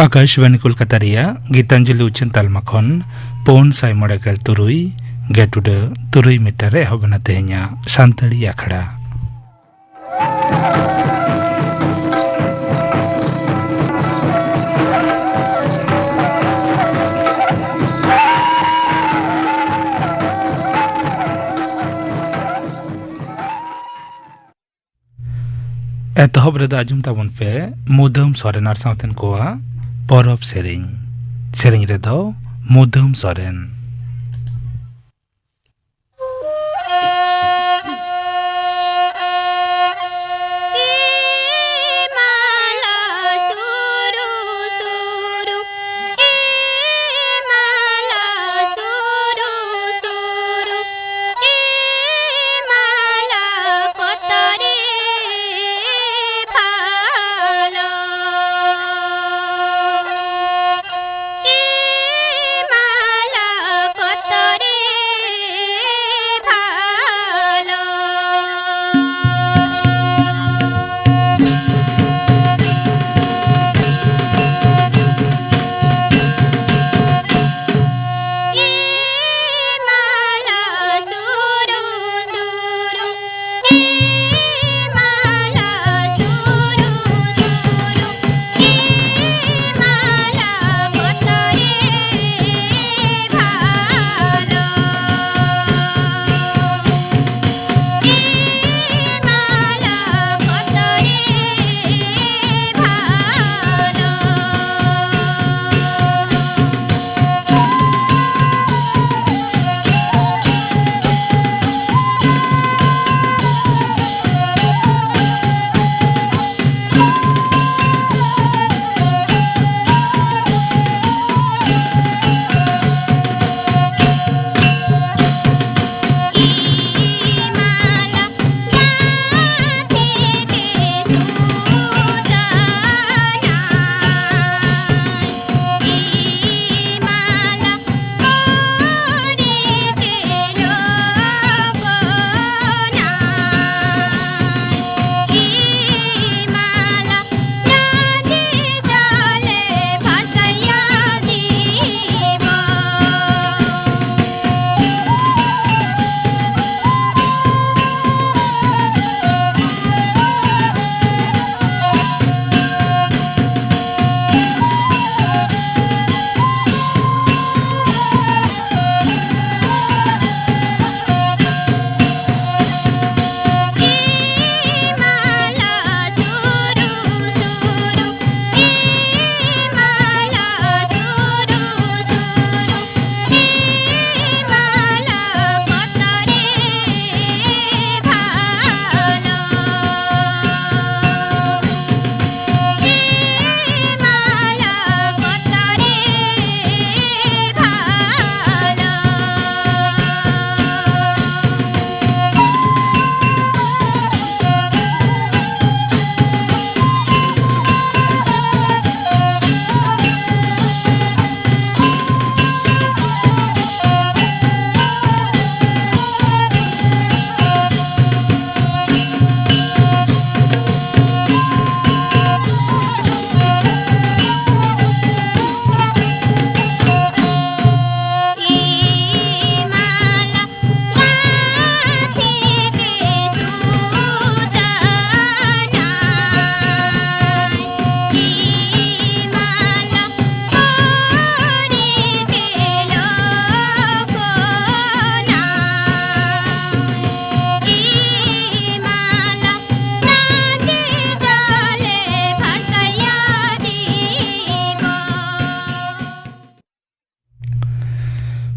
आकाशवाणी कोलकाता गीतांजलि उच्चन तालमाखन पौन साय मड़ेगल तुरुई गेटुड तुरुई मीटर एहबना तेहኛ सानताड़ी आखड़ा एतहब रदा आजुम ताबन पे मुदम सोरेन आर सावतेन कोआ परब सेरें रेदो मुदम सोरेन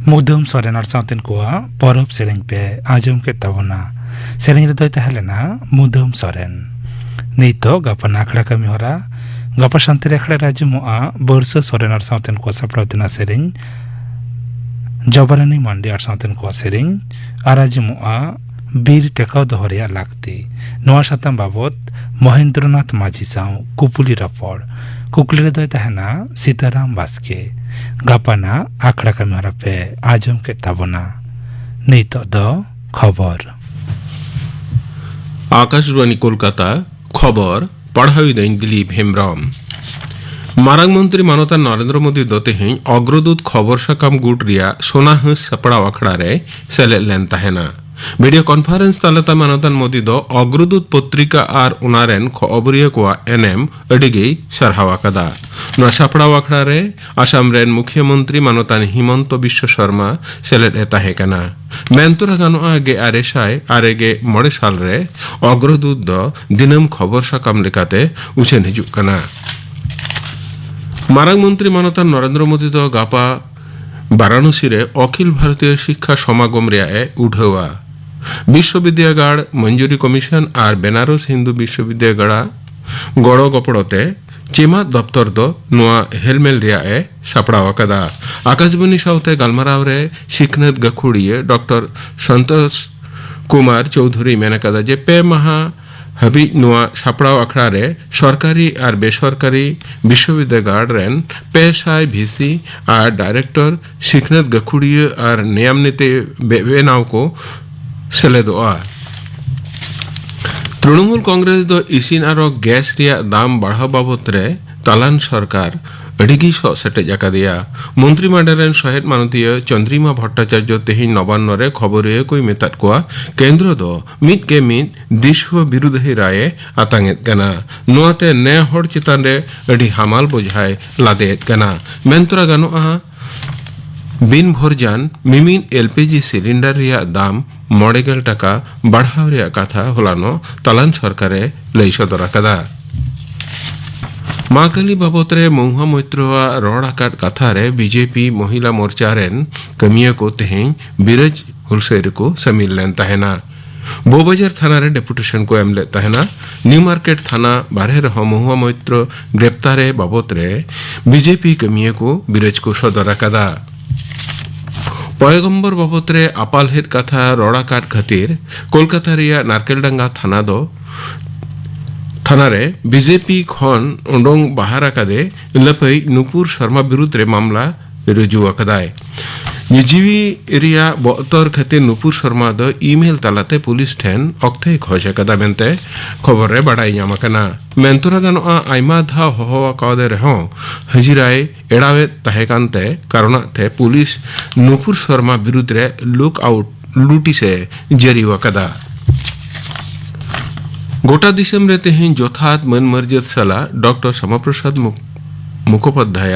मुदम सोरेन और सावतेन कोआ परब सेरें पे आजम के तवना सेरें रे दोय तहलेना मुदम सोरेन नीतो गपन आखड़ा कमी होरा गप शांति रेखड़ा राजमुआ बरस सोरेन और सावतेन को सप्रावतना सेरें जबरानी मंडी और सावतेन को सेरें आराजमुआ बीर टेकाव दोहरिया लागती नवा शतम बाबत महेंद्रनाथ माझी साव कुपुली रफड़ कुकुली रे दोय तहना सीताराम बास्के गापाना आखड़ा कमी होरा पे आजम के तवना नीतो दो खबर आकाशवाणी कोलकाता खबर पढ़ाई दिन दिलीप हेम्ब्रम मारांग मंत्री मानवता नरेंद्र मोदी दो तेहें अग्रदूत खबर साकाम गुट रिया सोना हंस सपड़ा अखड़ा रे सेलेद लेन तहेना वीडियो कॉन्फ्रेंस तालता मानवतान मोदी दो अग्रदूत पत्रिका और उनारेन खबरिया कोआ एनएम अडिगे सरहावा कदा नवा सपड़ा अखड़ा रे आसाम रेन मुख्यमंत्री मानवतान हिमंत बिश्व शर्मा सेलेद एता है कना मेंतुरा गानोआ गे आरेसाय आरेगे मोड़े साल रे अग्रदूत दो दिनम खबर साकाम लेकाते उछेन हिजुक कना मारांग मंत्री मानवता नरेंद्र मोदी दो गापा वाराणसी रे अखिल भारतीय शिक्षा समागम रे उठवा विश्वविद्यालय मंजूरी कमिशन और बेनारस हिंदू विश्वविद्यालय गड़ो गपड़ते चेमा दफ्तर दो नुआ हेलमेल रे सापड़ा कदा आकाशवाणी साउते गालमाराव रे सिखनत गखुड़िए डॉक्टर संतोष कुमार चौधरी मेना कदा जे पे माहा हबी नुआ सापड़ा अखड़ा रे सरकारी और बेसरकारी विश्वविद्यालय रेन पेशाय भिसी और डायरेक्टर सिखनत गखुड़िए और नियम नीति बेनाव को सेलेदोआ तृणमूल कांग्रेस दो इसिन आरो गैस रिया दाम बढ़ा बाबत रे तालान सरकार अडिगी सेटे जाका दिया मंत्रिमंडल सहित मानतीय चंद्रिमा भट्टाचार्य तेही नवान्न रे खबरिया कोई मेताद कोआ केंद्र दो मित के मित दिशव विरुद्ध राय आतांगेत कना नोते ने हर चितान रे अडी हमाल बोझाय लादेत कना मेंतरा गानोआ बिन भरजान मिमिन एलपीजी सिलिंडर रिया दाम 90 टाका बढ़ाव रिया कथा होलानो तालान सरकारे लई सदर कदा माकाली बाबत रे महुआ मैत्रोआ रड़ आकाट कथा रे बीजेपी महिला मोर्चा रेन कमिया को तेहें बिरज हुलसेर को समिल लेन तहेना बोबाजार थाना रे डेपुटेशन को एमले तहेना न्यू मार्केट थाना बारे रह महुआ मैत्र ग्रेप्तारे बाबत रे बीजेपी कमिया को बिरज को सदर कदा पयगम्बर बाबत रे आपालहेट कथा रड़ा काट खातिर कोलकाता रिया नारकेलडांगा थाना दो थाना रे बीजेपी खन उडोंग बाहर आकादे लपई नुपुर शर्मा विरुद्ध रे मामला रुजु आकादाय जीवी रिया बतर खातिर नुपुर शर्मा दो ईमेल तालाते पुलिस ठेन अक्थे खोज आकादा मेनते खबर रे बाडाई ᱧᱟᱢ आकना मेंतुरा गानोआ आयमा धा होहवा कादे रहो हजिराय एड़ावे तहेकानते कारणते पुलिस नुपुर शर्मा विरुद्ध रे लुक आउट लुटी से जरी आकादा गोटा दिसम रे तेहें जोथात मन मर्जत सला डॉक्टर श्यामाप्रसाद मुखोपाध्याय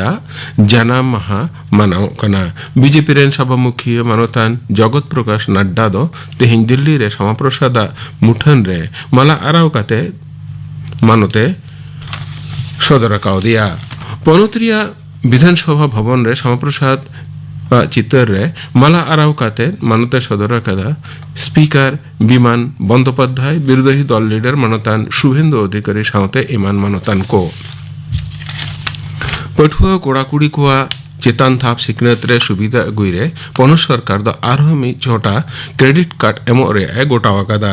जानाम माहा मानाव कना बीजेपी रेन सभामुखी मानवतान जगत प्रकाश नड्डा दो तेहें दिल्ली रे श्यामाप्रसाद मुठन रे माला आराव काते मानते सदर काव दिया पनोत्रिया विधानसभा भवन रे श्यामाप्रसाद चितर रे माला आराव काते मानते सदर कदा स्पीकर विमान बंदोपाध्याय विरोधी दल लीडर मानतान शुभेंदु अधिकारी साउते इमान मानतान को पठुआ कोड़ाकुड़ी को चेतान थाप सिकनत रे सुविधा अगुई रे पनोत सरकार दो आरो मिद छोटा क्रेडिट कार्ड एमो रे गोटावा कदा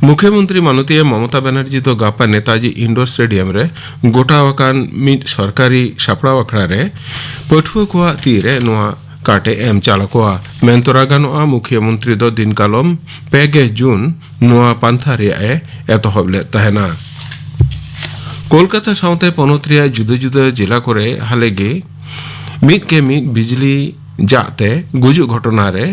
मुख्यमंत्री माननीय ममता बनर्जी तो गापा नेताजी इंडोर स्टेडियम रे गोटावाकान मिद सरकारी सापड़ा अखड़ा रे पठुआ को तीरे नोआ काटे एम चालकोआ मेंतोरा गानोआ मुख्यमंत्री दो दिन कालम 5 जून नोआ पांथा रे एतहबले तहेना कोलकाता साउते पनोत्रिया जुदा जुदा जिला करे हालेगे मिद के मिद बिजली जाते गुजु घटना रे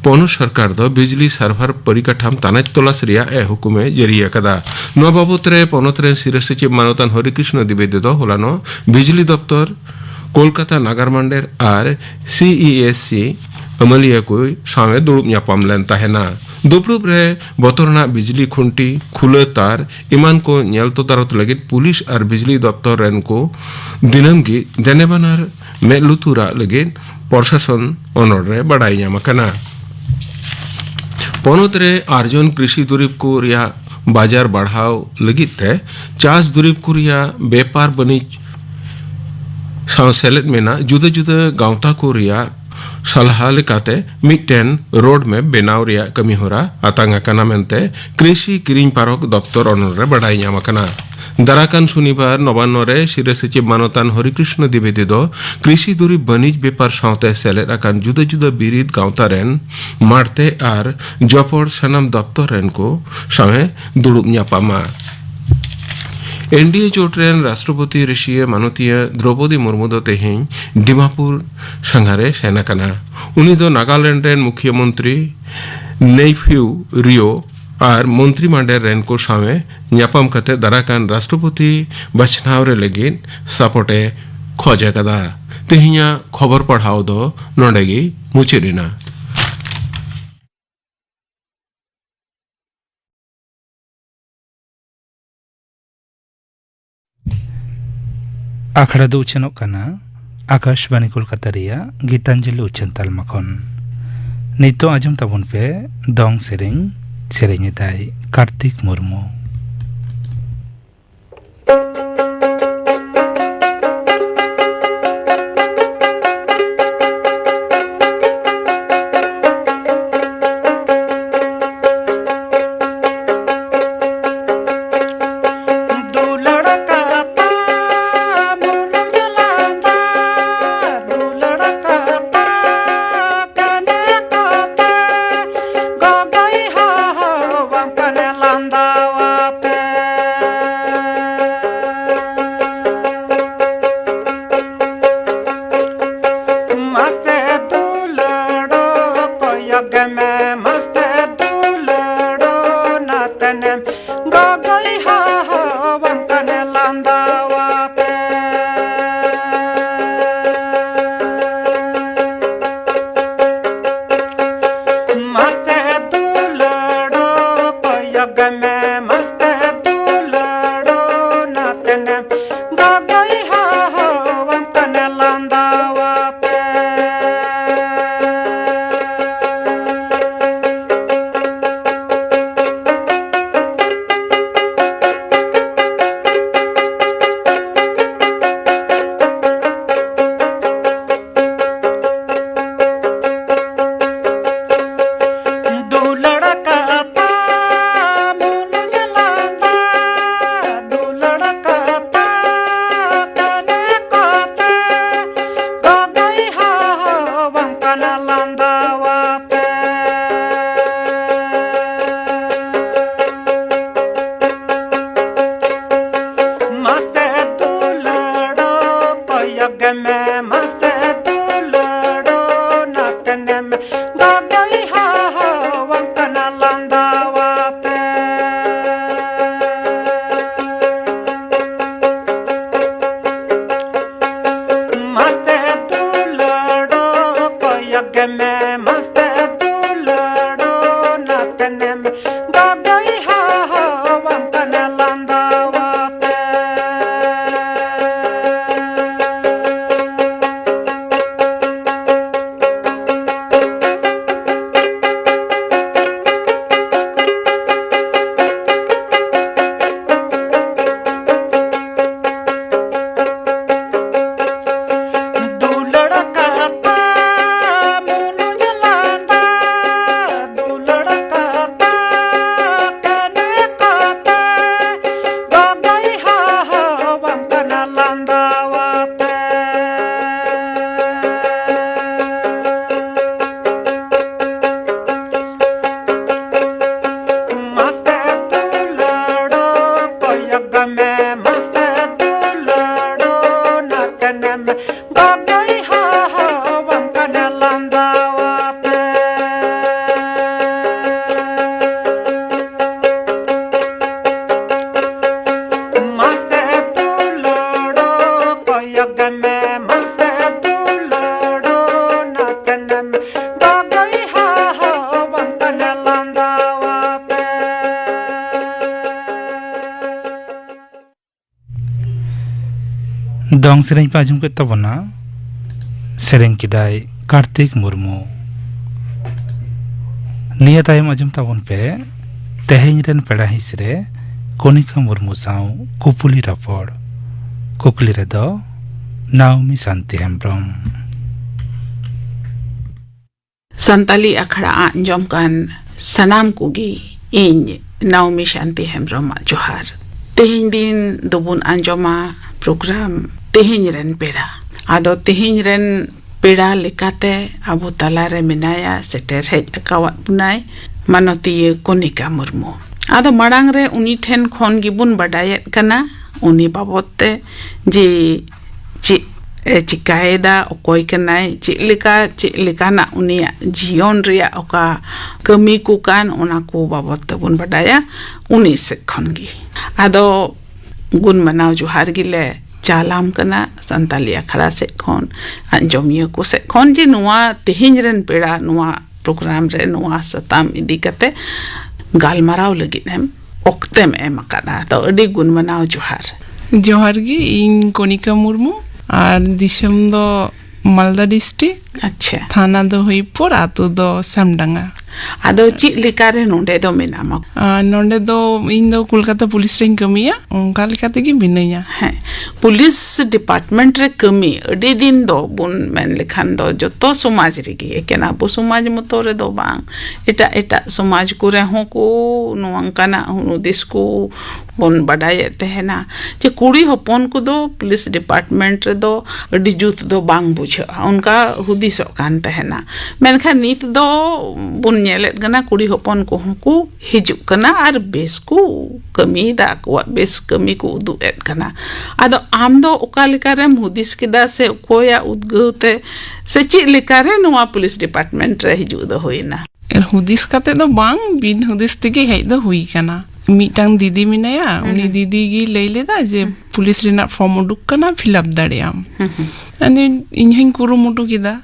पनोत सरकार दो बिजली सर्वर परिकाठाम तानाज तलाश रिया हुकुमे जरिया कदा नो बाबत रे पनोत रे सिरस सचिव मानवतान हरिकृष्ण द्विवेदी दो होलानो बिजली दफ्तर कोलकाता नागारमांडेर और सीईएससी अमलिया को सामे दुड़ुब ᱧᱟᱯᱟᱢ लेन तहेना दुपड़ुब रे बतरना बिजली खुंटी खुले तार इमान को नेल तो तारत लगे पुलिस और बिजली दफ्तर रेन को दिनम की देनेबानार मेलुतुरा लगे प्रशासन अनर रे बड़ाई ᱧᱟᱢ कना पनोत रे आर्जन कृषि दुरीब को रिया बाजार बढ़ाव लगित थे चास दुरीब को रिया व्यापार बनिज सेलेद मेना जुदा जुदा गांवता को रिया सलाह लेकाते मिटन रोड में बेनाव रिया कमी होरा आतांगा कना मेनते कृषि किरिंग पारक दफ्तर अनर रे बड़ाई ᱧᱟᱢ कना दाराकान शनिवार नवान्न रे सिरे सचिव मानवतान हरिकृष्ण द्विवेदी दो कृषि दुरीब बनिज व्यापार साउते सेलेद आकान जुदा जुदा बिरिद गांवता रेन मारते और जपड़ सनाम दफ्तर रेन को सामे दुड़ुब ᱧᱟᱯᱟᱢᱟ एनडीए चोट रेन राष्ट्रपति ऋषिय मानतीय द्रौपदी मुर्मू दो तेहें डिमापुर संघारे सेना कना उनी दो नागालैंड रेन मुख्यमंत्री नेफ्यू रियो और मंत्रिमंडल रेन को सामे न्यापम कते दराकान राष्ट्रपति बचनाव रे लेगिन सपोर्टे खोजे कदा तेहिया खबर पढ़ाओ दो नोडेगी मुचिरिना आखड़ा दो उचनो कना आकाशवाणी कोलकाता रिया गीतांजलि उचन तालमा खन नितो आजम ताबन पे दंग सेरेंग दाई कार्तिक मुर्मू दंग सेरें पे आजम के तबना सेरें किदाई कार्तिक मुर्मू निया तायम आजम ताबन पे तेहें रेन पेड़ा हिसरे कोनिका मुर्मू साव कुपुली रपड़ कुकली रे दो नाउमी शांति हेम्ब्रम संताली अखड़ा आंजम कान सनाम कुगी इंज नाउमी शांति हेम्ब्रम जोहार तेहें दिन दुबुन आंजमा प्रोग्राम तेहें रेन पेड़ा आदो तेहें रेन पेड़ा लेकाते अबो तालारे मेनाया सेटर हेज अकावात बुनाय मानतीय कोनिका मुर्मू आदो मड़ांग रे उनी ठेन खोन गिबुन बडायत कना उनी बाबते जे चिकायदा ओकोय कनाय चिलिका ना उनिया जीवन रिया ओका कमी को कान ओना को बाबते बुन बडाया उनी से खनगी आदो गुन मनाव जोहार गिले चालाम कना संताली अखड़ा से खन अंजमिया को से खन जे नुआ तेहिन रन पेड़ा नुआ प्रोग्राम रे नुआ सताम इदी कते गालमाराव लगी नेम ओक्तेम एम अकादा तो अडी गुन मनाव जोहार गी इन कोनिका मुर्मू और दिसम दो मालदा डिस्ट्रिक्ट अच्छा थाना दो हुईपुर आतु दो समडंगा आदो ची लिकारे नोंडे दो मेनामा नोंडे दो इन दो कोलकाता पुलिस रे कमिया उनका लिकाते की बिनैया है पुलिस डिपार्टमेंट रे कमी अडी दिन दो बुन मेन लिखान दो जतो समाज रे गी एकेना बो समाज मतो रे दो बांग एटा समाज को रे हो को नोंकाना हुनु दिस को बन बडाय तेहना जे कुड़ी हपन को दो पुलिस डिपार्टमेंट रे दो अडी जुत दो बांग बुझा उनका हुदिस कान तेहना मेनखा नीत दो बुन नेलेत गना कुड़ी हपन को को हिजु कना आर बेस को कमी दा को बेस कमी को उदु एत कना आदो आम दो ओका लिकारे हुदिस किदा से कोया उद्गौते से ची लिकारे नोआ पुलिस डिपार्टमेंट रे हिजु दो होइना हुदिस काते दो बांग बिन हुदिस तिगे हेज दो हुई कना मीटांग दीदी मिनाया उनी दीदी गी लई लेदा जे पुलिस रेना फॉर्म उडुक कना फिलअप दाड़ियाम अनि इनहिं कुरुमुटु किदा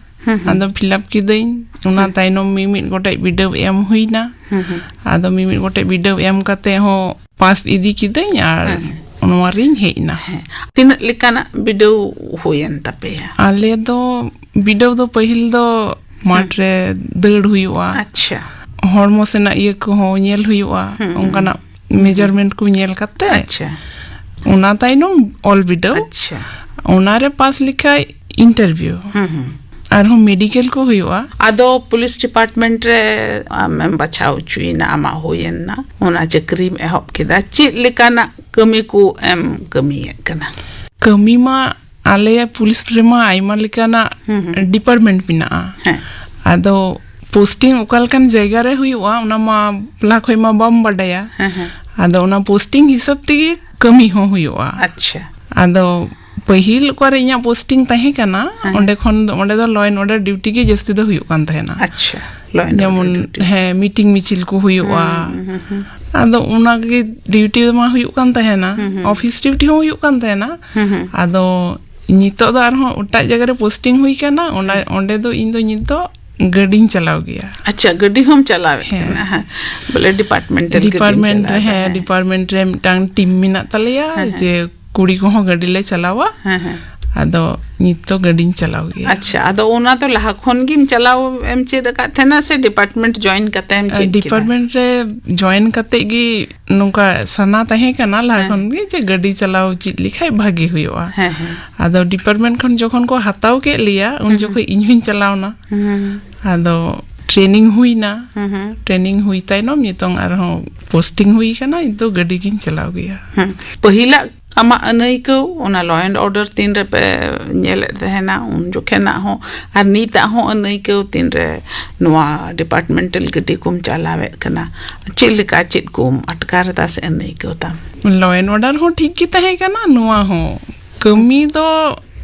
आदो फिलअप किदाइन उना ताइनो मिमिट गोटे वीडियो एम हुइना आदो मिमिट गोटे वीडियो एम काते हो पास इदी किदाइन आर उनवा रिंग हेइना तीन लिकाना वीडियो होयन तपेया आले दो वीडियो दो पहिल दो माट्रे दड़ हुइवा अच्छा हॉर्मो से ना ये को हो नेल हुइवा उनका मेजरमेंट को नेल करते अच्छा उना ताइनो ऑल वीडियो अच्छा उनारे पास लिखा इंटरव्यू और हम मेडिकल को हुआ आदो पुलिस डिपार्टमेंट रे मैं बचाव चुई ना आमा होयन ना उना चक्री में हप किदा ची लिकाना कमी को एम कमी कना कमी मा आले पुलिस प्रेमा आइमा लिकाना डिपार्टमेंट पिना आदो पोस्टिंग उकालकन जगह रे हुआ उना मा प्ला खोय मा बम बडाया आदो उना पोस्टिंग हिसाब तिगे कमी हो हुआ अच्छा आदो पहिल करे इया पोस्टिंग तहे कना ओंडे खन ओंडे द लॉ एंड ऑर्डर ड्यूटी के जस्ती द हुयो कान तहेना अच्छा लॉ एंड जेमन है मीटिंग मिचिल को हुयोआ आदो उना के ड्यूटी मा हुयो कान तहेना ऑफिस ड्यूटी हो हुयो कान तहेना आदो नितो द आरो उटा जगह रे पोस्टिंग हुई कना ओंडे दो इन दो नितो गड्डी चलाओ गया अच्छा गड्डी हम चलावे बोले डिपार्टमेंट है डिपार्टमेंट रे टांग टीम मिना तलिया जे कुड़ी को हो गड्डी ले चलावा आदो नितो गड्डी चलाओ गया अच्छा आदो ओना तो लहा खन गिम चलाओ एम चेद का थेना से डिपार्टमेंट जॉइन करते एम चेद डिपार्टमेंट रे जॉइन करते गी नुका सना तहे कना लहा खन गी जे गड्डी चलाओ चित लिखाय भागी हुइवा आदो डिपार्टमेंट खन जखन को हताव के लिया उन जखो इनहिन चलावना आदो ट्रेनिंग हुई ना ट्रेनिंग हुई ताइनम नितों आरो पोस्टिंग हुई कना इतो गड्डी किन चलाओ गया पहिला आमा अनैको ओना लॉ एंड ऑर्डर तीन रे पे नेल देना उन जो खेना हो आर नीता हो अनैको तीन रे नोआ डिपार्टमेंटल गड्डी कुम चलावे कना चिलका चित कुम अटकार दा से अनैको ता लॉ एंड ऑर्डर हो ठीक की तहे कना नोआ हो कमी तो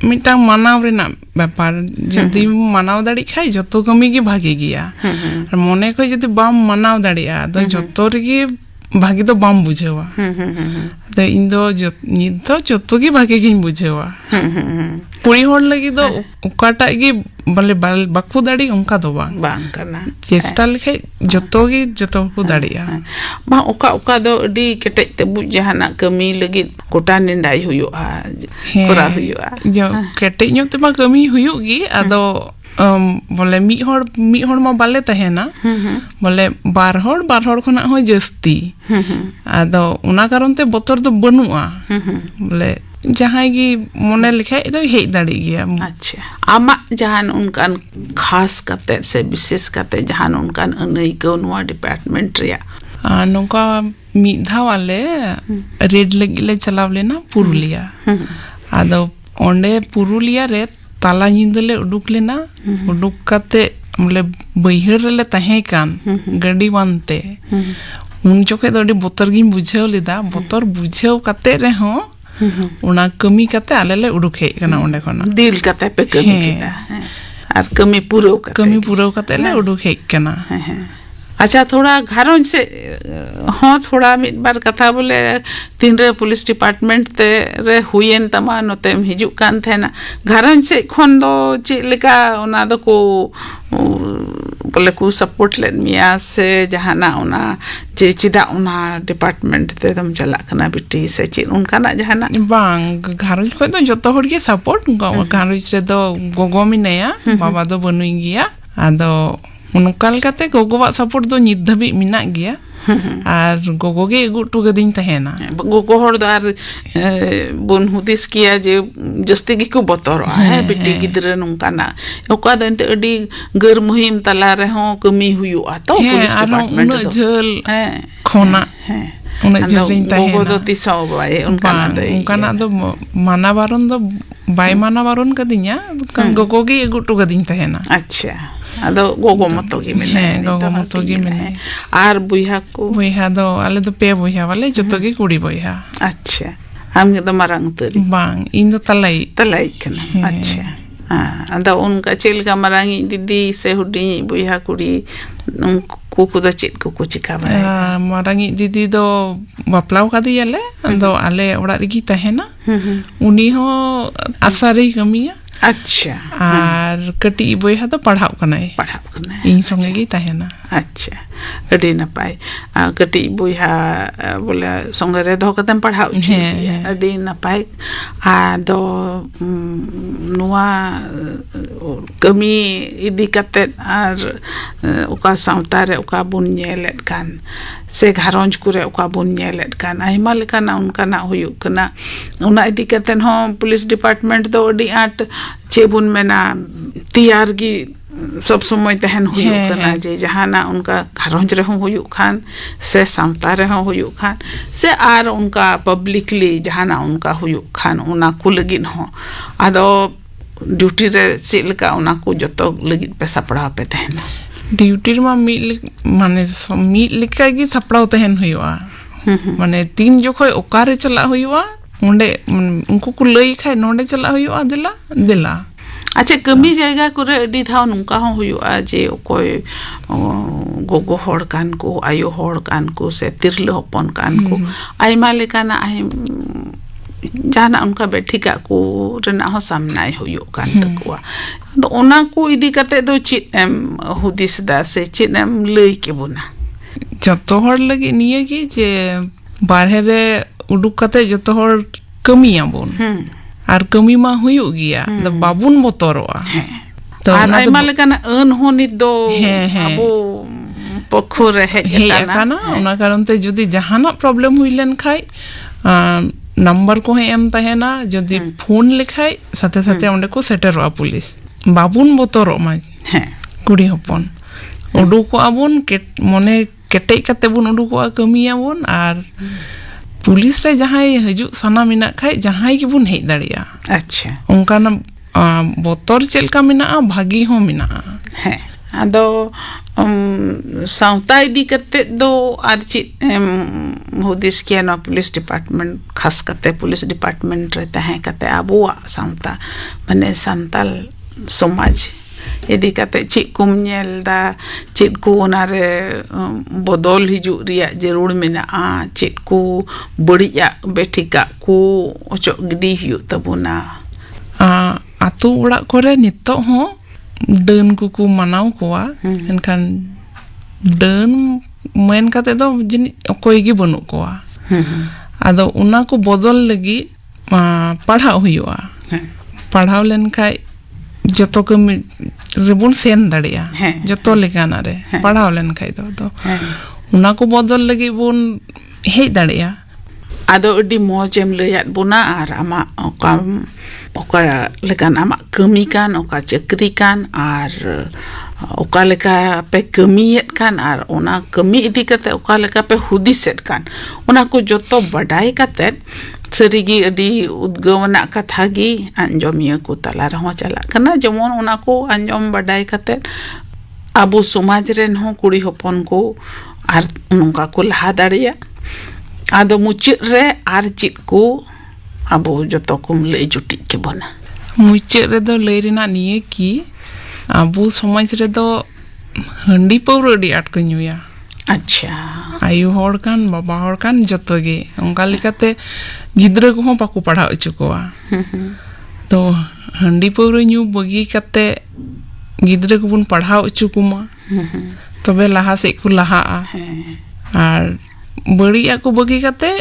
मिटा मानाव रेना व्यापार जदी मानाव दाड़ी खाई जतो कमी की भागे गया और मने को जदी बाम मानाव दाड़िया तो जतो रे भागी तो बाम बुझेवा तो इन दो नित तो जतो की भागे की बुझेवा कुड़ी होड़ लगी तो उकाटा की बले बाकु दाड़ी उनका दो बांग करना चेष्टा लिखे जतो को दाड़िया मा उका दो डी केटे ते बुझ जहाना कमी लगी कोटा निंदाई हुयुआ कोरा हुयुआ जो केटे ᱧᱚᱜ ते मा कमी हुयुगी आदो बोले मी होड़ मा बाले तहेना बोले बार होड़ खना हो जस्ती आदो उना कारण ते बोतर दो बनुआ बोले जहां की मने लिखे तो हेज दाड़ी गया अच्छा आमा जहान उनकान खास करते से विशेष करते जहान उनकान अनैको नोआ डिपार्टमेंट रिया नोका मिधा वाले रेड ले चलाव लेना पुरुलिया आदो ओंडे पुरुलिया रे ताला निंदले उडुक लेना उडुक काते बोले बहिर ले तहे कान गाड़ी वानते उन जोखे दो बोतर गिन बुझेव लेदा बोतर बुझेव काते रे हो ᱚᱱᱟ ᱠᱟᱹᱢᱤ ᱠᱟᱛᱮ ᱟᱞᱮ ᱞᱮ ᱩᱰᱩᱠ ᱦᱮᱡ ᱠᱟᱱᱟ ᱚᱸᱰᱮ ᱠᱷᱚᱱᱟᱜ दिल कते पे कमी किया है और कमी पूरा कते ले उडुक हेज कना अच्छा थोड़ा घरों से हाँ थोड़ा मिद बार कथा बोले तीन रे पुलिस डिपार्टमेंट ते रे हुएन तमा नोते हिजु कान थे ना घरों से खन दो चिलिका उना दो को बोले को सपोर्ट लेन मिया से जहाँ ना उना चिदा उना डिपार्टमेंट ते तुम चला कना बिटी से चिन उनका ना जहाँ ना बांग घरों को तो जो तो हर के सपोर्ट घरों से तो गोगो में नया बाबा तो बनुई गया आदो उनकाल कते गोगोवा सपोर्ट दो नित धबी मिना गया आर गोगो गे गुटू गदिन तहेना गोगो हर दो आर बन हुदिस किया जे जस्ती गी को बतरो है बिटी गिद्रे नुका ना ओका दो एंते अडी गर मुहिम तला रे हो कमी हुयु आ तो पुलिस डिपार्टमेंट दो झल खोना उन झलिन तहेना गोगो दो तिसो बाय उनका दो माना बारन दो बाय माना बारन कदिnya गोगो गे गुटू गदिन तहेना अच्छा अदो गोगो मतो गी मिले आर बुइहा दो आले दो पे बुइहा वाले जतो गी कुड़ी बुइहा अच्छा हम तो मारंग तरी बांग इन दो तलाई कना अच्छा अदो उनका चिलका मारंगी दीदी से हुडी बुइहा कुड़ी कुकु द चित कुकु चिका बाय मारंगी दीदी दो बापलाव कादी याले अदो आले ओड़ा रिगी तहेना उनी हो आसारी कमिया अच्छा आर कटी बोया तो पढ़ाव कनाय इन संगे गी तहेना अच्छा अडी नपाय कटी बोया बोले संगे रे दो कतम पढ़ाव अडी नपाय आ दो नुआ कमी इदी कते आर ओका सावता रे ओका बुन नेलेट कान से घरंज कुरे ओका बुन नेलेट कान आइमा लेकाना उनका ना हुयु कना उना इदी कते हो पुलिस डिपार्टमेंट दो अडी आट चेबुन में ना तैयार की सब समय तहन हुयु कना जे जहां ना उनका घरंज रहो हुयु खान से सावता रहो हुयु खान से आर उनका पब्लिकली जहां ना उनका हुयु खान उना को लगिन हो आदो ड्यूटी रे सिलका उना को जतो लगिन पे सपड़ा पे तहन ड्यूटी मा माने मी लिका की सपड़ाव तहन हुयुआ माने तीन जोखय ओकारे चला हुयुआ ओंडे उनको को लई खाय नोंडे चला हुयुआ दिला अच्छा कमी जायगा करे अडी थाव नुका हो हुयुआ जे कोई गोगो होड़ कान को आयो होड़ कान को से तिरले होपन कान को आइमा लेकाना आइ जाना उनका बैठिका को रना हो सामना हुयुआ कान तकुआ तो ओना को इदी कते दो चित एम हुदिस दा से चित एम लई के बुना जतो होड़ लगी निये की जे बाहरे रे उडुक कते जतो होड़ कमिया बोन आर कमी मा हुयु गिया द बाबुन बोतरोआ तो आइमा लेकाना अन हो नि दो अबो पखो रे हेताना ओना कारण ते जदी जहाना प्रॉब्लम हुइलन खाय नंबर को है एम तहेना जदी फोन लिखाय साथे साथे ओंडे को सेटरवा पुलिस बाबुन बोतरो मा कुड़ी हपन उडुको आबुन मने केटे कते बुन उडुको कमिया बुन आर पुलिस रे जहां हजू सना मिना खाय जहां की बुन हेज दाड़िया अच्छा उनका ना बोतर चलका मिना भागी हो मिना है आदो सावता इदी कते दो आरची हुदिस किया ना पुलिस डिपार्टमेंट खास कते पुलिस डिपार्टमेंट रहता है कते आबुआ सावता माने संताल समाज इदी कते चित कुम नेलदा चित को ओनारे बदल हिजु रिया जरूर मेना चित को बड़िया बेठिका को ओचो गिडी हियु तबुना आतु उड़ा करे नितो हो डन को मनाव कोआ एनखान डन मेन कते दो जिनि कोई गी बनु कोआ आदो उना को बदल लगी पढ़ाव हुयुआ पढ़ाव लेन खाय जतो कमी रेबुन सेन दाड़िया जतो लेकाना रे पढ़ाव लेन खाय दो उना को बदल लगी बुन हेज दाड़िया आदो अडी मोजेम लयात बुना आर आमा ओका लेकान आमा कमी कान ओका चक्री कान आर ओका लेका पे कमियत कान आर ओना कमी इदी कते ओका लेका पे हुदिसेत कान ओना को जतो बडाई कते सरीगी अडी उद्गवना कथा गी अंजमिया को तला रहो चला कना जमन ओना को अंजम बडाई कते आबो समाज रेन हो कुड़ी होपन को आर नोंका को लहा दाड़िया आदो मुचित रे आर चित को abo joto kum lay juti ke bona मुचाद रेदो लय रेना निये की आबू समाज रेदो हंडी पौर अडी आट को नुया अच्छा आयु हर कान बाबा हर कान जतो गे उनका लेकाते गिद्रा को हम पाको पढ़ा चुकोआ तो हंडी पौर न्यू बगी काते गिद्रा को बुन पढ़ा चुकुमा तबे लहा से को लहा और बड़िया को बगी काते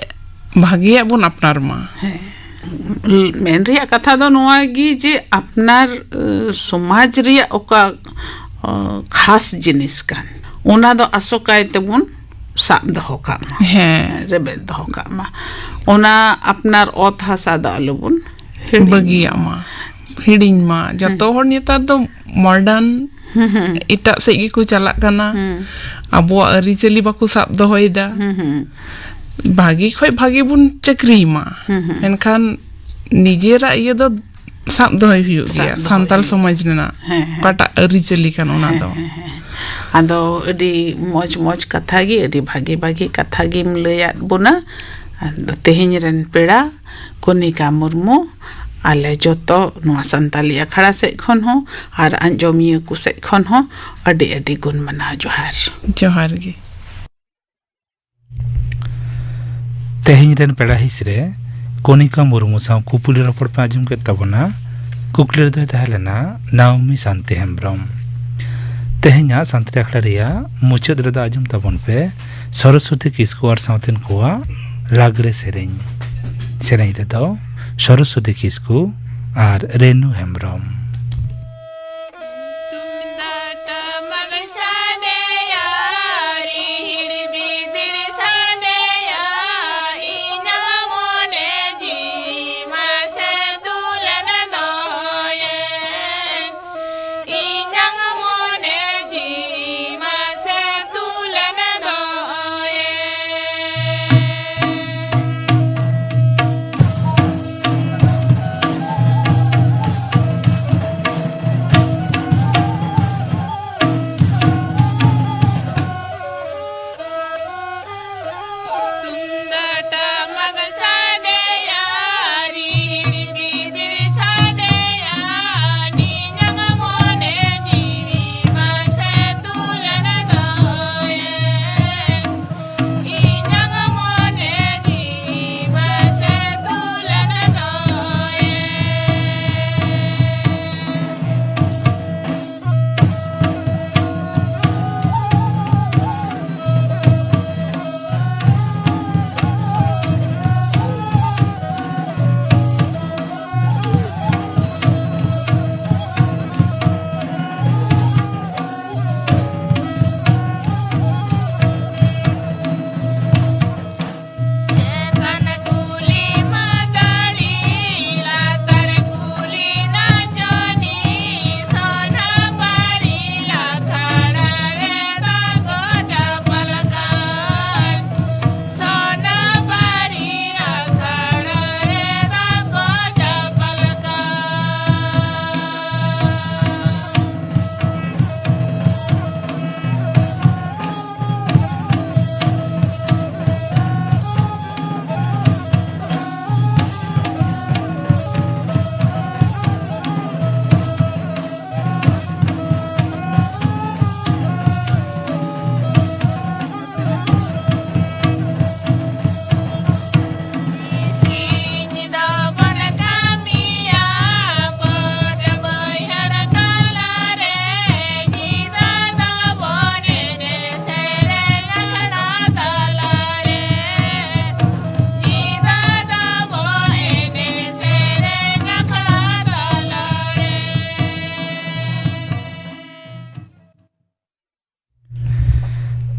भागिया बुन अपनार मा मेन रिया कथा दो नोआगी जे अपनार समाज रिया ओका खास जिनिस कान ओना दो असोकाय तेबुन साब दहो कामा रेबेल दहो कामा ओना अपनार ओत हासा द आलुबुन बगिया मा हिडिंग मा जतो हर नेता दो मॉडर्न इटा से गे को चला कना अबो अरिचली बाको साब दहोइदा भागी खोय भागी बुन चक्री मा एनखान निजेरा ये दो साब दहोय हुयो गया संताल समाज रेना काटा अरिचली कान ओना दो आदो अडी मौज मौज कथा गी अडी भागी भागी कथा गिम लया बुना तेहिन रेन पेड़ा कोनिका मुर्मू आले जोतो नुआ संताली अखड़ा से खन हो और अंजोमिया को से खन हो अडी अडी गुण मना जोहार गे तेहिन रेन पेड़ा हिसरे कोनिका मुर्मू साव कुपुली रपड़ पे आजम के तबना कुकलेर दो तहलेना नाओमी शांति हेम्ब्रम तेहना शांति अखड़ा रिया मुचाद रेदो आजम तबन पे सरस्वती किस्कू और सावतेन कोआ लागरे सेरें रेदो सरस्वती किस्कू और रेनू हेम्ब्रम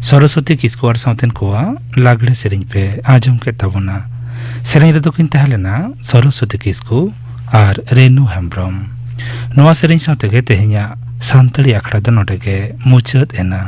सरस्वती किस्कू और सावतेन कोआ लागड़े सेरें पे आजम के तबना सेरें रेदो किन तहलेना सरस्वती किस्कू और रेनू हेम्ब्रम नवा सेरें सावते के तेहिया सांतली अखड़ा दो नोटे के मुचाद एना।